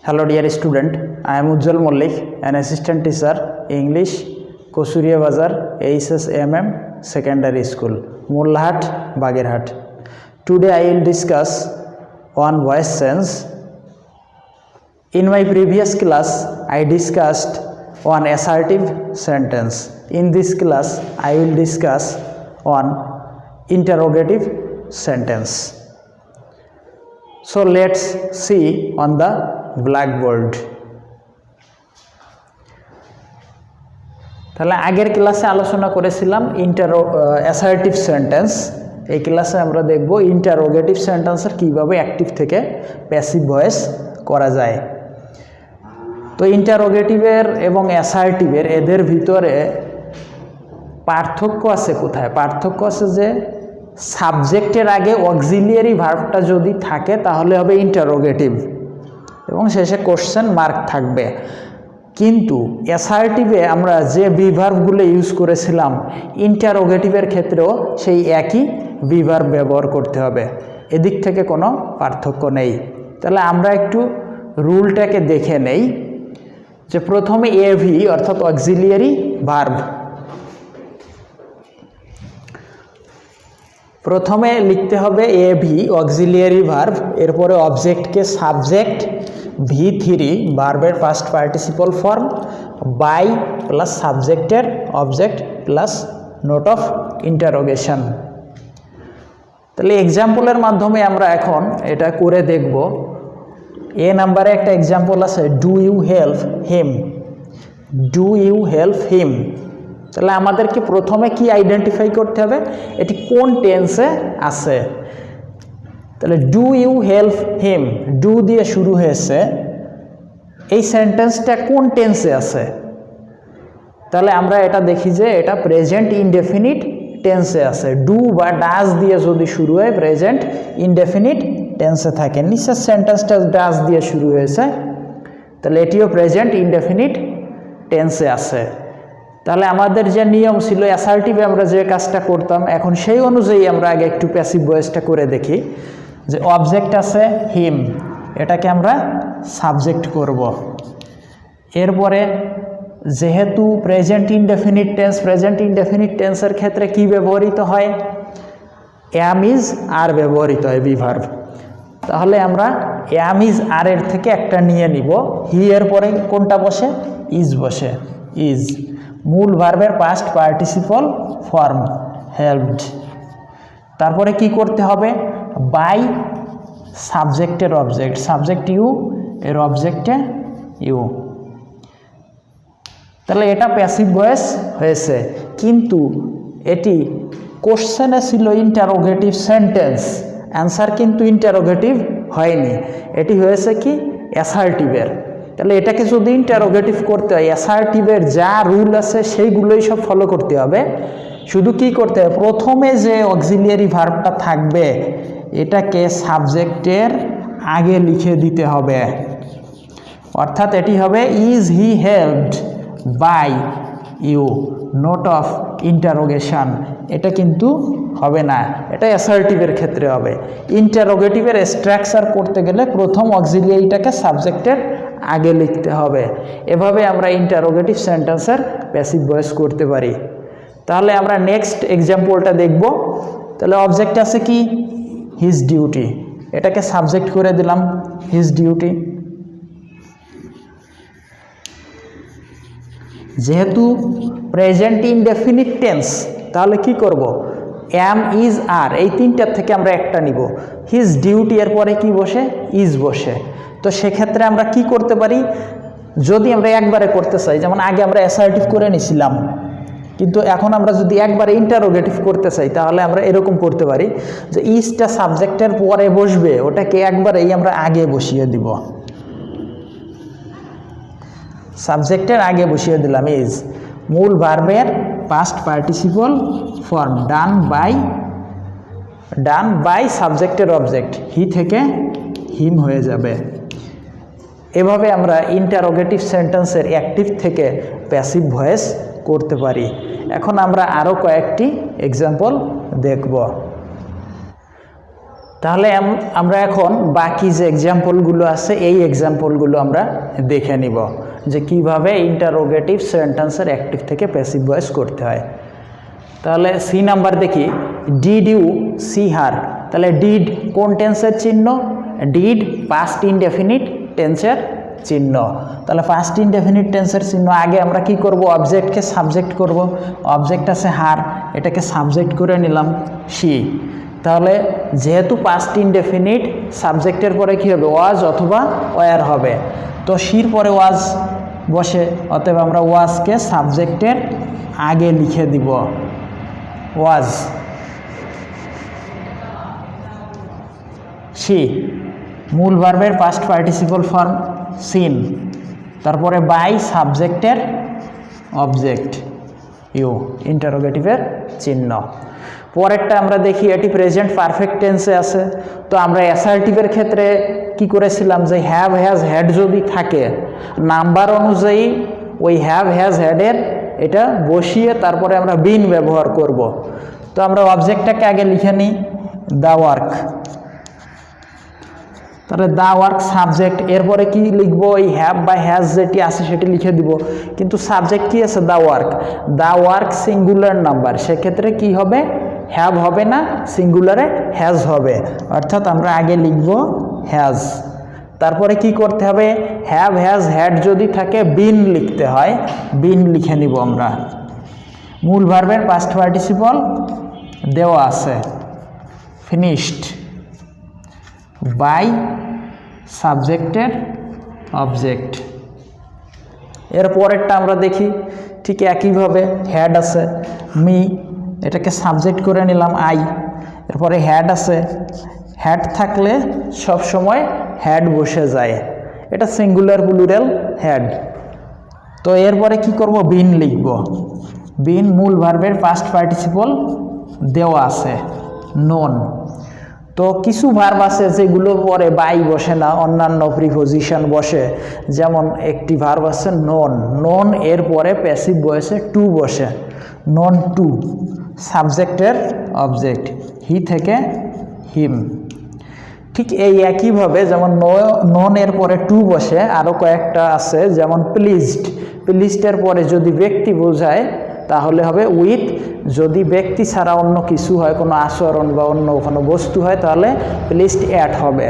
Hello dear student, I am Ujjwal Mollik, an assistant teacher, English, Kosuria Bazar, HSMM Secondary School, Mulhat, Bagirhat. Today I will discuss on voice sense. In my previous class, I discussed on assertive sentence. In this class, I will discuss on interrogative sentence. So let's see on the blackboard. তাহলে আগের ক্লাসে আলোচনা করেছিলাম assertive sentence. এই ক্লাসে আমরা দেখব interrogative সেন্টেন্সের কিভাবে অ্যাক্টিভ থেকে প্যাসিভ ভয়েস করা যায়। তো ইন্টারোগেটিভের এবং অ্যাসার্টিভের এদের ভিতরে পার্থক্য আছে কোথায়? পার্থক্য আছে যে সাবজেক্টের আগে অক্সিলিয়ারি ভার্বটা যদি থাকে তাহলে হবে ইন্টারোগেটিভ এবং শেষে কোশ্চেন মার্ক থাকবে। কিন্তু অ্যাসার্টিভে আমরা যে বিভার্বগুলো ইউজ করেছিলাম ইন্টারোগেটিভের ক্ষেত্রেও সেই একই বিভার্ব ব্যবহার করতে হবে, এদিক থেকে কোনো পার্থক্য নেই। তাহলে আমরা একটু রুলটাকে দেখে নেই যে প্রথমে এভি অর্থাৎ অক্সিলিয়ারি ভার্ব, প্রথমে লিখতে হবে এভি অক্সিলিয়ারি ভার্ব, এরপরে অবজেক্টকে সাবজেক্ট V3 ভার্বের past participle form by plus সাবজেক্টের object plus note of interrogation. তাহলে এক্সাম্পলের মাধ্যমে আমরা এখন এটা করে দেখব। এ নাম্বারে একটা এক্সাম্পল আছে, do you help him, do you help him. তাহলে আমাদেরকে প্রথমে কি আইডেন্টিফাই করতে হবে এটি কোন টেন্সে আছে। তাহলে do you help him, do দিয়ে শুরু হয়েছে, এই সেন্টেন্সটা কোন টেন্সে আছে? তাহলে আমরা এটা দেখি যে এটা প্রেজেন্ট ইনডেফিনিট টেন্সে আছে। ডু বা ডাজ দিয়ে যদি শুরু হয় প্রেজেন্ট ইনডেফিনিট টেন্সে থাকে। নিচের সেন্টেন্সটা ডাজ দিয়ে শুরু হয়েছে, তাহলে এটিও প্রেজেন্ট ইনডেফিনিট টেন্সে আছে। তাহলে আমাদের যে নিয়ম ছিল অ্যাসার্টিভে আমরা যে কাজটা করতাম, এখন সেই অনুযায়ী আমরা আগে একটু প্যাসিভ ভয়েসটা করে দেখি। যে অবজেক্ট আছে হিম, এটাকে আমরা সাবজেক্ট করব। এরপরে যেহেতু present indefinite tense, present indefinite টেন্সের ক্ষেত্রে কি ব্যবহৃত হয়? অ্যাম ইজ আর ব্যবহৃত হয় বিভার্ব। তাহলে আমরা অ্যাম ইজ আর এর থেকে একটা নিয়ে নিব, হি এর পরে কোনটা বসে? ইজ বসে, ইজ মূল ভার্বের পাস্ট পার্টিসিপল ফর্ম হেল্পড। তারপরে কি করতে হবে? বাই সাবজেক্টের অবজেক্ট, সাবজেক্ট ইউ এর অবজেক্টে ইউ। তাহলে এটা প্যাসিভ ভয়েস হয়েছে, কিন্তু এটি কোশ্চেনে ছিল ইন্টারোগেটিভ সেন্টেন্স, অ্যান্সার কিন্তু ইন্টারোগেটিভ হয়নি, এটি হয়েছে কি অ্যাসার্টিভের। তাহলে এটাকে যদি ইন্টারোগেটিভ করতে হয় অ্যাসার্টিভের যা রুল আছে সেইগুলোই সব ফলো করতে হবে। শুধু কি করতে হবে, প্রথমে যে অক্সিলিয়ারি ভার্বটা থাকবে এটাকে সাবজেক্টের আগে লিখে দিতে হবে। অর্থাৎ এটি হবে is he helped by you, note of interrogation. এটা কিন্তু হবে না, এটা অ্যাসার্টিভের ক্ষেত্রে হবে। ইন্টারোগেটিভের স্ট্রাকচার করতে গেলে প্রথম অক্সিলিয়ারিটাকে সাবজেক্টের আগে লিখতে হবে। এভাবে আমরা ইন্টারোগেটিভ সেন্টেন্সের প্যাসিভ ভয়েস করতে পারি। তাহলে আমরা নেক্সট এক্সাম্পলটা দেখব। তাহলে অবজেক্ট আছে কি? হিজ ডিউটি, এটাকে সাবজেক্ট করে দিলাম হিজ ডিউটি। যেহেতু প্রেজেন্ট ইনডেফিনিট টেন্স তাহলে কি করব? অ্যাম ইজ আর এই তিনটার থেকে আমরা একটা নিব। হিজ ডিউটি এর পরে কি বসে? ইজ বসে। তো সেক্ষেত্রে আমরা কি করতে পারি? যদি আমরা একবারে করতে চাই, যেমন আগে আমরা অ্যাসার্টিভ করে নিছিলাম, কিন্তু এখন আমরা যদি একবারে ইন্টারোগেটিভ করতে চাই তাহলে আমরা এরকম করতে পারি যে ইজটা সাবজেক্টের পরে বসবে, ওটাকে একবারেই আমরা আগে বসিয়ে দিব, সাবজেক্টের আগে বসিয়ে দিলাম ইজ, মূল ভার্বের past participle form done by সাবজেক্টের অবজেক্ট, হি থেকে হিম হয়ে যাবে। এভাবে আমরা ইন্টারোগেটিভ সেন্টেন্সের অ্যাক্টিভ থেকে প্যাসিভ ভয়েস করতে পারি। এখন আমরা আরও কয়েকটি এক্সাম্পল দেখব। তাহলে আমরা এখন বাকি যে এক্সাম্পলগুলো আছে এই এক্সাম্পলগুলো আমরা দেখে নিব যে কিভাবে ইন্টারোগেটিভ সেন্টেন্সের অ্যাক্টিভ থেকে প্যাসিভ ভয়েস করতে হয়। তাহলে সি নাম্বার দেখি, ডিড ইউ সি হার। তাহলে ডিড কোন টেন্সের চিহ্ন? ডিড পাস্ট ইনডেফিনিট টেন্সের চিহ্ন। তাহলে পাস্ট ইনডেফিনিট টেন্সের চিহ্ন আগে আমরা কি করব? অবজেক্টকে সাবজেক্ট করব। অবজেক্ট আছে হার, এটাকে সাবজেক্ট করে নিলাম সি। তাহলে যেহেতু পাস্ট ইনডেফিনিট, সাবজেক্টের পরে কি হবে? ওয়াজ অথবা ওয়ার হবে। তো সির পরে ওয়াজ বসে, অতএব আমরা ওয়াজকে সাবজেক্টের আগে লিখে দিব। ওয়াজ সি, মূল ভার্বের পাস্ট পার্টিসিপল ফর্ম সিন, তারপরে বাই সাবজেক্টের অবজেক্ট ইউ, ইন্টারোগেটিভের চিহ্ন। পরেরটা আমরা দেখি, এটি প্রেজেন্ট পারফেক্ট টেন্সে আছে। তো আমরা অ্যাসার্টিভের ক্ষেত্রে কি করেছিলাম যে হ্যাভ হ্যাজ হ্যাড যদি থাকে নাম্বার অনুযায়ী ওই হ্যাভ হ্যাজ হ্যাডের এটা বসিয়ে তারপরে আমরা বিন ব্যবহার করব। তো আমরা অবজেক্টটাকে আগে লিখে নিই, দ্য ওয়ার্ক। তাহলে দ্য ওয়ার্ক সাবজেক্ট, এরপরে কি লিখবো? এই হ্যাভ বা হ্যাজ যেটি আছে সেটি লিখে দিব, কিন্তু সাবজেক্ট কি আছে? The work. The work singular number, সেক্ষেত্রে কি হবে? হ্যাভ হবে না, সিঙ্গুলারে হ্যাজ হবে। অর্থাৎ আমরা আগে লিখব হ্যাজ, তারপরে কি করতে হবে? হ্যাভ হ্যাজ হ্যাড যদি থাকে বিন লিখতে হয়, বিন লিখে নিব আমরা। মূল ভার্বের পাস্ট পার্টিসিপল দেওয়া আছে, ফিনিশড, বাই সাবজেক্টের অবজেক্ট। এর পরেরটা আমরা দেখি, ঠিক একইভাবে হ্যাড আছে মি, এটাকে সাবজেক্ট করে নিলাম আই। এরপরে হ্যাড আছে, হ্যাড থাকলে সব সময় হ্যাড বসে যায়, এটা সিঙ্গুলার প্লুরাল হ্যাড। তো এরপরে কি করব? বিন লিখব। বিন মূল ভার্বের পাস্ট পার্টিসিপল দেওয়া আছে, নোন। তো কিছু ভার্ব আছে যেগুলোর পরে বাই বসে না, অন্যান্য প্রিপোজিশন বসে। যেমন একটি ভার্ব আছে নোন, নোন এর পরে প্যাসিভ ভয়েসে টু বসে, নোন টু, সাবজেক্টের অবজেক্ট, হি থেকে হিম। ঠিক এই একইভাবে যেমন নোন এর পরে টু বসে, আরও কয়েকটা আছে যেমন প্লিজড, প্লিজডের পরে যদি ব্যক্তি বোঝায় তাহলে হবে উইথ, যদি ব্যক্তি ছাড়া অন্য কিছু হয়, কোনো আচরণ বা অন্য কোনো বস্তু হয় তাহলে প্লিজড অ্যাট হবে।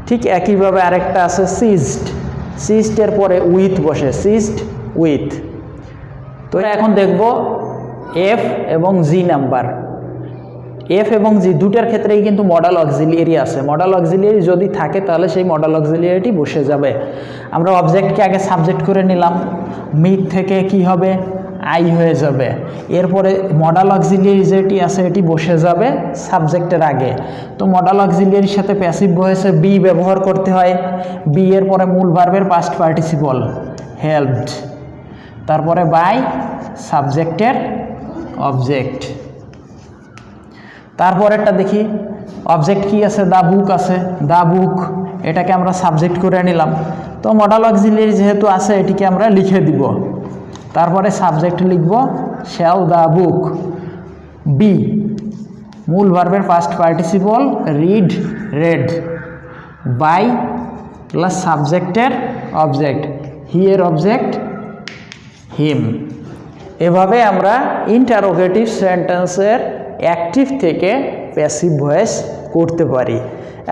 ঠিক একইভাবে আরেকটা আছে সিজড, সিজডের পরে উইথ বসে, সিজড উইথ। তো এখন দেখব এফ এবং জি নাম্বার। এফ এবং জি দুটার ক্ষেত্রেই কিন্তু মডাল অক্সিলিয়ারি আছে। মডাল অক্সিলিয়ারি যদি থাকে তাহলে সেই মডাল অক্সিলিয়ারিটি বসে যাবে। আমরা অবজেক্টকে আগে সাবজেক্ট করে নিলাম, মিথ থেকে কি হবে? আই হয়ে যাবে। এরপরে মডাল অক্সিলিয়ারি যেটি আছে এটি বসে যাবে সাবজেক্টের আগে। তো মডাল অক্সিলিয়ারির সাথে প্যাসিভ ভয়েসে বি ব্যবহার করতে হয়। বি এর পরে মূল ভার্বের পাস্ট পার্টিসিপল হেল্পড, তারপরে বাই সাবজেক্টের অবজেক্ট। তারপরেরটা দেখি, অবজেক্ট কি আছে? দ্য বুক আছে, দ্য বুক, এটাকে আমরা সাবজেক্ট করে নিলাম। তো মডাল অক্সিলিয়ারি যেহেতু আছে এটিকে আমরা লিখে দিব, তারপরে সাবজেক্ট লিখব শ্যাল দ্য বুক। বি মূল ভার্বের past participle read read, by plus সাবজেক্টের অবজেক্ট, হি এর অবজেক্ট হিম। এভাবে আমরা ইন্টারোগেটিভ সেন্টেন্সের অ্যাক্টিভ থেকে প্যাসিভ ভয়েস করতে পারি।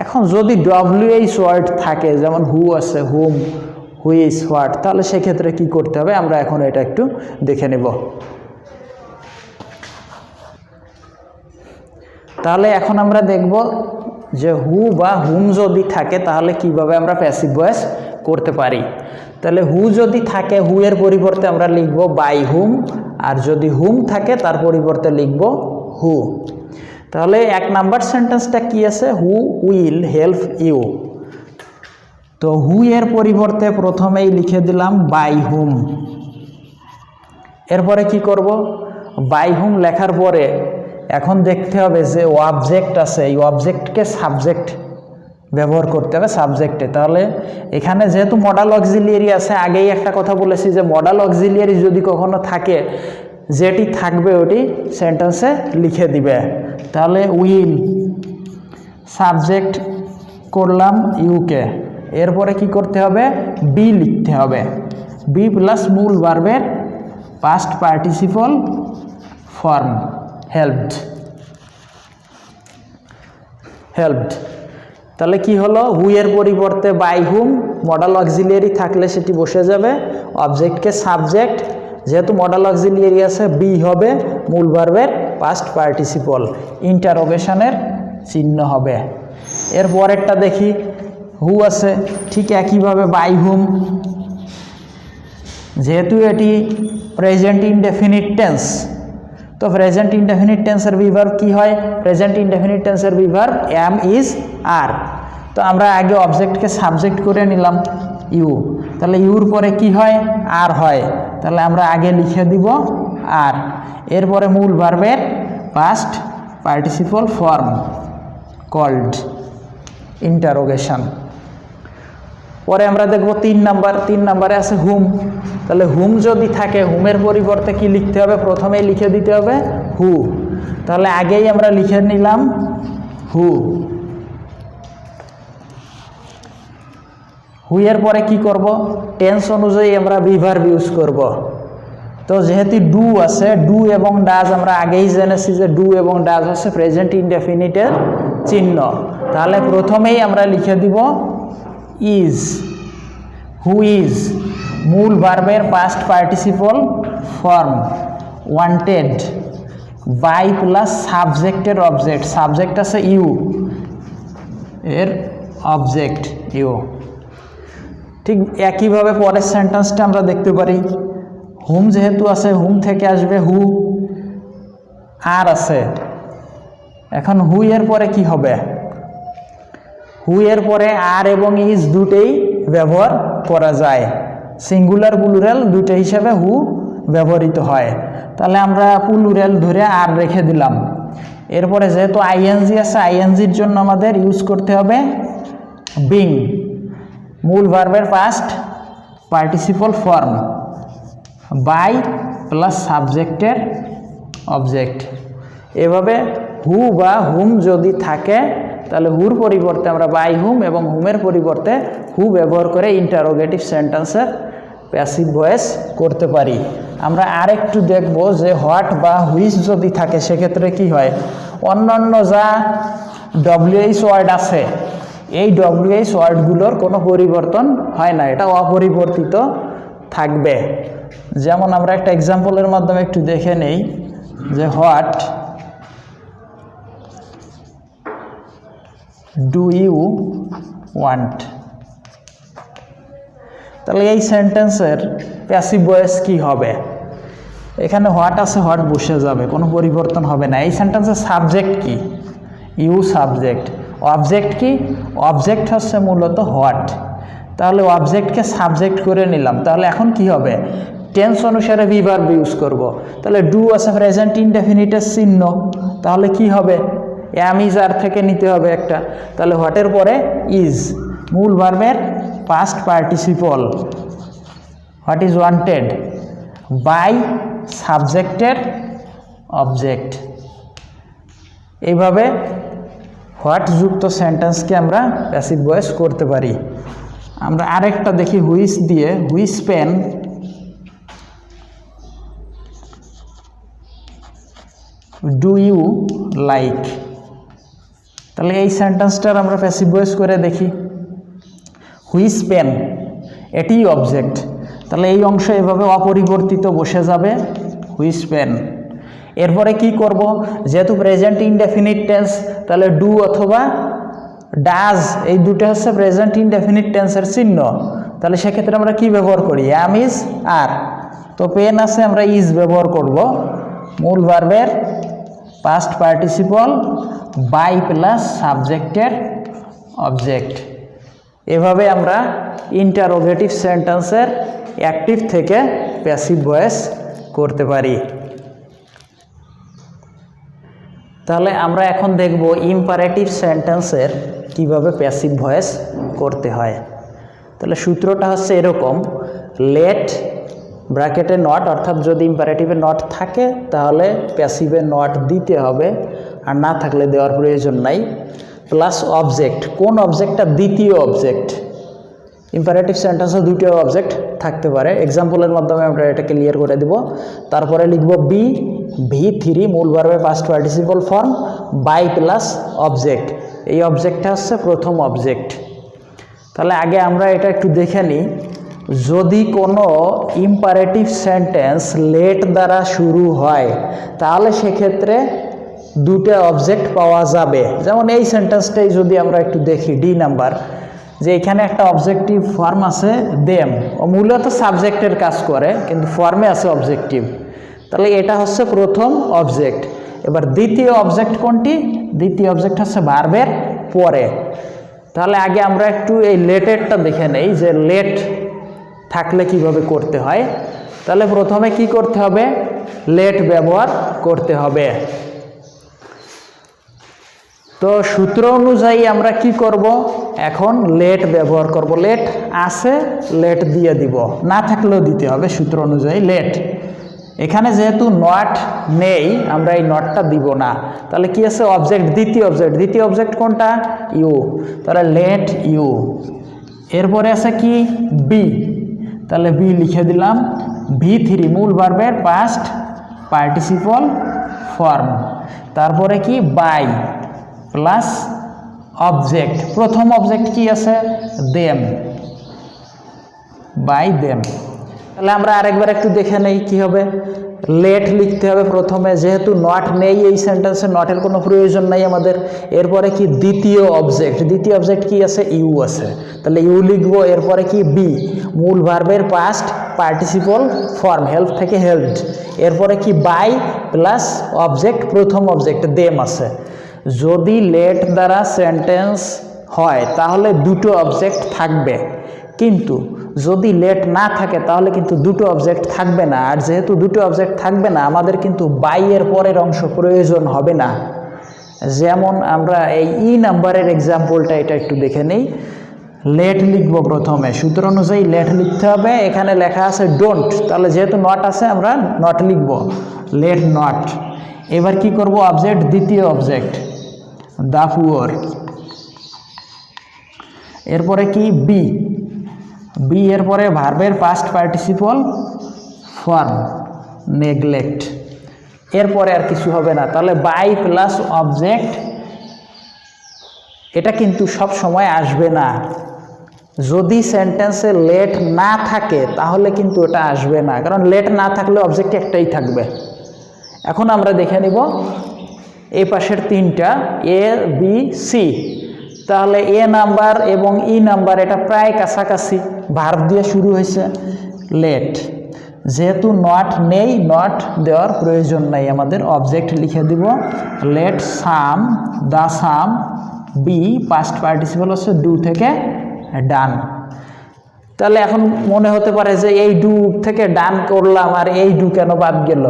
এখন যদি ডব্লিউএইচ ওয়ার্ড থাকে, যেমন হু আছে, হুম, হুইচ, হোয়াট, তাহলে সেক্ষেত্রে কি করতে হবে আমরা এখন এটা একটু দেখে নেব। তাহলে এখন আমরা দেখব যে হু বা হুম যদি থাকে তাহলে কিভাবে আমরা প্যাসিভ ভয়েস করতে পারি। তাহলে হু যদি থাকে, হু এর পরিবর্তে আমরা লিখব বাই হুম, আর যদি হুম থাকে তার পরিবর্তে লিখব হু। তাহলে এক নাম্বার সেন্টেন্সটা কি আছে? Who will help you. তো হু এর পরিবর্তে প্রথমেই লিখে দিলাম বাই হুম। এরপরে কি করব? বাই হুম লেখার পরে এখন দেখতে হবে যে অবজেক্ট আছে, এই অবজেক্টকে সাবজেক্ট ব্যবহার করতে হবে সাবজেক্টে। তাহলে এখানে যেহেতু মডাল অক্সিলিয়ারি আছে, আগেই একটা কথা বলেছি যে মডাল অক্সিলিয়ারি যদি কখনো থাকে, যেটি থাকবে ওটি সেন্টেন্সে লিখে দিবে। তাহলে উইল সাবজেক্ট করলাম ইউকে, এরপরে কি করতে হবে বি লিখতে হবে, বি প্লাস মূল ভার্বের পাস্ট পার্টিসিপল ফর্ম হেল্পড। তাহলে কি হলো, হু এর পরিবর্তে বাই হুম, মডাল অক্সিলিয়ারি থাকলে সেটি বসে যাবে, অবজেক্টকে সাবজেক্ট, যেহেতু মডাল অক্সিলিয়ারি আছে বি হবে মূল ভার্বের পাস্ট পার্টিসিপল, ইন্টারোগেশনের চিহ্ন হবে। এর পরেরটা দেখি, হু আছে ঠিক একইভাবে বাই হুম, যেহেতু এটি প্রেজেন্ট ইনডেফিনিট টেন্স, তো প্রেজেন্ট ইনডেফিনিট টেন্সের বিভার্ব কি হয়, প্রেজেন্ট ইনডেফিনিট টেন্সের বিভার্ব এম ইজ আর। তো আমরা আগে অবজেক্টকে সাবজেক্ট করে নিলাম ইউ, তাহলে ইউর পরে কি হয় আর হয়, তাহলে আমরা আগে লিখে দিব আর, এরপরে মূল ভার্বের past participle form called, interrogation. পরে আমরা দেখব 3 নাম্বারে আছে হুম, তাহলে হুম যদি থাকে হুমের পরিবর্তে কি লিখতে হবে, প্রথমেই লিখে দিতে হবে হু, তাহলে আগেই আমরা লিখে নিলাম হু। হু এর পরে কি করব, টেন্স অনুযায়ী আমরা বিভার্ব ইউজ করব। তো যেহেতু ডু আছে, ডু এবং ডাজ আমরা আগেই জেনেছি যে ডু এবং ডাজ হচ্ছে প্রেজেন্ট ইনডেফিনিটের চিহ্ন, তাহলে প্রথমেই আমরা লিখে দিব ইজ, হু ইজ মূল ভার্বের past participle form wanted, by plus সাবজেক্টের অবজেক্ট, সাবজেক্ট আছে ইউ, এর অবজেক্ট ইউ। ঠিক একইভাবে পরের সেন্টেন্সটা আমরা দেখতে পারি, হুম যেহেতু আছে হুম থেকে আসবে হু, আর আছে, এখন হু এর পরে কি হবে, হু এর পরে আর এবং ইজ দুটেই ব্যবহার করা যায়, সিঙ্গুলার প্লুরাল দুটো হিসাবে হু ব্যবহৃত হয়, তাহলে আমরা প্লুরাল ধরে আর রেখে দিলাম। এরপরে যেহেতু আইএনজি আছে, আইএনজির জন্য আমাদের ইউজ করতে হবে বিং, মূল ভার্বের past participle form by plus সাবজেক্টের অবজেক্ট। এভাবে হু বা হুম যদি থাকে তাহলে হুর পরিবর্তে আমরা বাই হুম এবং হুমের পরিবর্তে হু ব্যবহার করে ইন্টারোগেটিভ সেন্টেন্সের প্যাসিভ ভয়েস করতে পারি। আমরা আরেকটু দেখব যে হোয়াট বা হুইচ যদি থাকে সেক্ষেত্রে কি হয়, অন্যান্য যা ডব্লিউএইচ ওয়ার্ড আছে এই ডব্লিউএইচ ওয়ার্ডগুলোর কোনো পরিবর্তন হয় না, এটা অপরিবর্তিত থাকবে। যেমন আমরা একটা এক্সাম্পলের মাধ্যমে একটু দেখে নেই যে হোয়াট ডু ইউ ওয়ান্ট, তাহলে এই সেন্টেন্সের প্যাসিভ ভয়েস কি হবে, এখানে হোয়াট আছে হোয়াট বসে যাবে, কোনো পরিবর্তন হবে না। এই সেন্টেন্সের সাবজেক্ট কি, ইউ সাবজেক্ট, অবজেক্ট কি, অবজেক্ট হচ্ছে মূলত হোয়াট, তাহলে অবজেক্টকে সাবজেক্ট করে নিলাম, তাহলে এখন কি হবে টেন্স অনুসারে ভিভার্ব ইউজ করব। তাহলে ডু আছে প্রেজেন্ট ইনডেফিনিটের চিহ্ন, তাহলে কি হবে এম ইজ আর থেকে নিতে হবে একটা, তাহলে হোয়াটের পরে ইজ মূল ভার্বের past participle what is wanted by সাবজেক্টের অবজেক্ট। এইভাবে হোয়াট যুক্ত সেন্টেন্সকে আমরা প্যাসিভ ভয়েস করতে পারি। আমরা আরেকটা দেখি হুইচ দিয়ে, which pen do you like, তাহলে এই সেন্টেন্সটার আমরা প্যাসিভ ভয়েস করে দেখি, হুইচ পেন এটি অবজেক্ট, তাহলে এই অংশ এভাবে অপরিবর্তিত বসে যাবে হুইচ পেন। এরপরে কি করব, যেহেতু প্রেজেন্ট ইনডেফিনিট টেন্স তাহলে ডু অথবা ডাজ এই দুটো হচ্ছে প্রেজেন্ট ইনডেফিনিট টেন্সের চিহ্ন, তাহলে সেক্ষেত্রে আমরা কি ব্যবহার করি এম ইজ আর, তো পেন আছে আমরা ইজ ব্যবহার করব, মূল ভার্বের পাস্ট পার্টিসিপল বাই প্লাস সাবজেক্টের অবজেক্ট। এভাবে আমরা ইন্টারোগেটিভ সেন্টেন্সের অ্যাক্টিভ থেকে প্যাসিভ ভয়েস করতে পারি। তাহলে আমরা এখন দেখব ইম্পারেটিভ সেন্টেন্সের কিভাবে প্যাসিভ ভয়েস করতে হয়। তাহলে সূত্রটা হচ্ছে এরকম, লেট ব্র্যাকেটে নট, অর্থাৎ যদি ইম্পারেটিভে নট থাকে তাহলে প্যাসিভে নট দিতে হবে, আর না থাকলে দেওয়ার প্রয়োজন নাই। Plus object. কোন অবজেক্টটা? দ্বিতীয় অবজেক্ট। ইম্পারেটিভ সেন্টেন্সে দুটো অবজেক্ট থাকতে পারে, এক্সাম্পলের মাধ্যমে আমরা এটা ক্লিয়ার করে দেব। তারপরে লিখব বি V3 মূল ভার্বের past participle form by plus object. এই অবজেক্টটা হচ্ছে প্রথম অবজেক্ট। তাহলে আগে আমরা এটা একটু দেখে নিই। যদি কোনো ইম্পারেটিভ সেন্টেন্স লেট দ্বারা শুরু হয় তাহলে সেক্ষেত্রে দুটো অবজেক্ট পাওয়া যাবে। যেমন এই সেন্টেন্সটাই যদি আমরা একটু দেখি, ডি নাম্বার, যে এখানে একটা অবজেক্টিভ ফর্ম আছে দেম, ও মূলত সাবজেক্টের কাজ করে কিন্তু ফর্মে আছে অবজেক্টিভ। তাহলে এটা হচ্ছে প্রথম অবজেক্ট। এবার দ্বিতীয় অবজেক্ট কোনটি? দ্বিতীয় অবজেক্ট হচ্ছে ভার্বের পরে। তাহলে আগে আমরা একটু এই লেটেরটা দেখে নেই যে লেট থাকলে কিভাবে করতে হয়। তাহলে প্রথমে কি করতে হবে? লেট ব্যবহার করতে হবে। তো সূত্র অনুযায়ী আমরা কি করব? এখন লেট ব্যবহার করব। লেট আছে, লেট দিয়ে দিব, না থাকলেও দিতে হবে সূত্র অনুযায়ী লেট। এখানে যেহেতু নট নেই আমরা এই নটটা দিব না। তাহলে কি আছে? অবজেক্ট, দ্বিতীয় অবজেক্ট। দ্বিতীয় অবজেক্ট কোনটা? ইউ। তাহলে লেট ইউ। এরপরে আছে কি? বি। তাহলে বি লিখে দিলাম। V3 মূল ভার্বের পাস্ট পার্টিসিপল ফর্ম। তারপরে কি? By plus object. প্রথম অবজেক্ট কি আছে? Them, by them. তাহলে আমরা আরেকবার একটু দেখে নেই কি হবে। লেট লিখতে হবে প্রথমে, যেহেতু নট নেই এই সেন্টেন্সে, নটের কোনো প্রয়োজন নাই আমাদের। এরপরে কি? দ্বিতীয় অবজেক্ট। দ্বিতীয় অবজেক্ট কি আছে? ইউ আছে। তাহলে ইউ লিখবো। এরপরে কি? বি মূল ভার্বের পাস্ট পার্টিসিপল ফর্ম, হেল্প থেকে হেল্পড। এরপরে কি? বাই প্লাস অবজেক্ট, প্রথম অবজেক্ট দেম আছে। যদি লেট দ্বারা সেন্টেন্স হয় তাহলে দুটো অবজেক্ট থাকবে, কিন্তু যদি লেট না থাকে তাহলে কিন্তু দুটো অবজেক্ট থাকবে না। আর যেহেতু দুটো অবজেক্ট থাকবে না আমাদের কিন্তু বাই এর পরের অংশ প্রয়োজন হবে না। যেমন আমরা এই ই নাম্বারের এক্সাম্পলটা এটা একটু দেখে নেই। লেট লিখব প্রথমে, সূত্র অনুযায়ী লেট লিখতে হবে। এখানে লেখা আছে ডোন্ট, তাহলে যেহেতু নট আছে আমরা নট লিখব, লেট নট। এবার কি করব? অবজেক্ট, দ্বিতীয় অবজেক্ট দা পুয়ার। এরপরে কি? বি। বি এর পরে ভার্বের পাস্ট পার্টিসিপল ফর্ম নেগলেক্ট। এরপরে আর কিছু হবে না। তাহলে বাই প্লাস অবজেক্ট, এটা কিন্তু সব সময় আসবে না। যদি সেন্টেন্সে লেট না থাকে তাহলে কিন্তু এটা আসবে না, কারণ লেট না থাকলে অবজেক্ট একটাই থাকবে। এখন আমরা দেখে নিব এই পাশের তিনটা, এ বি সি। তাহলে এ নাম্বার এবং ই নাম্বার এটা প্রায় কাছাকাছি, ভার্ব দিয়ে শুরু হয়েছে। লেট, যেহেতু নট নেই নট দেওয়ার প্রয়োজন নাই আমাদের, অবজেক্ট লিখে দিব লেট সাম, দা সাম। বি পাস্ট পার্টিসিপল হচ্ছে ডু থেকে ডান। তাহলে এখন মনে হতে পারে যে এই ডু থেকে ডান করলাম আর এই ডু কেন বাদ গেল?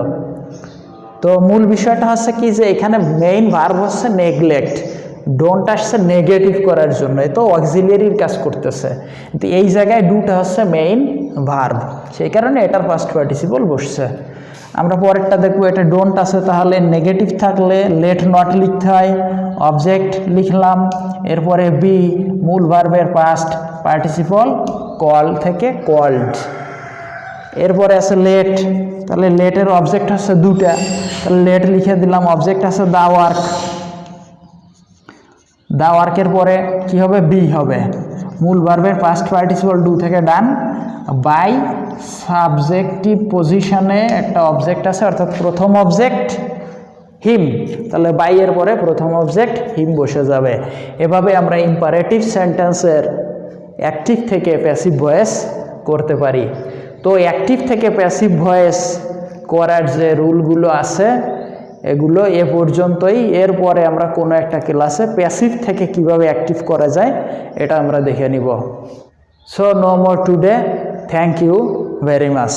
তো মূল বিষয়টা হচ্ছে কি যে এখানে মেইন ভার্ব হচ্ছে নেগলেক্ট, ডোন্ট আসছে নেগেটিভ করার জন্য, এ তো অক্সিলিয়ারির কাজ করতেছে, কিন্তু এই জায়গায় ডুটা হচ্ছে মেইন ভার্ব, সেই কারণে এটার পাস্ট পার্টিসিপল বসছে। আমরা পরেরটা দেখবো, এটা ডোন্ট আছে, তাহলে নেগেটিভ থাকলে লেট নট লিখতে হয়, অবজেক্ট লিখলাম, এরপরে বি মূল ভার্বের পাস্ট পার্টিসিপল কল থেকে কল্ড, এরপরে আছে লেট, তাহলে লেটের অবজেক্ট হচ্ছে দুটা, তাহলে লেট লিখে দিলাম, অবজেক্ট আছে দা ওয়ার্ক, দা ওয়ার্কের পরে কি হবে? বি হবে, মূল ভার্বের পাস্ট পার্টিসিপল ডু থেকে ডান, বাই সাবজেক্টিভ পজিশনে একটা অবজেক্ট আছে, অর্থাৎ প্রথম অবজেক্ট হিম, তাহলে বাই এর পরে প্রথম অবজেক্ট হিম বসে যাবে। এভাবে আমরা ইম্পারেটিভ সেন্টেন্সের অ্যাক্টিভ থেকে প্যাসিভ ভয়েস করতে পারি। তো অ্যাক্টিভ থেকে প্যাসিভ ভয়েস করার যে রুলগুলো আছে এগুলো এ পর্যন্তই। এরপরে আমরা কোনো একটা ক্লাসে প্যাসিভ থেকে কিভাবে অ্যাক্টিভ করা যায় এটা আমরা দেখে নিব। So no more today, thank you very much.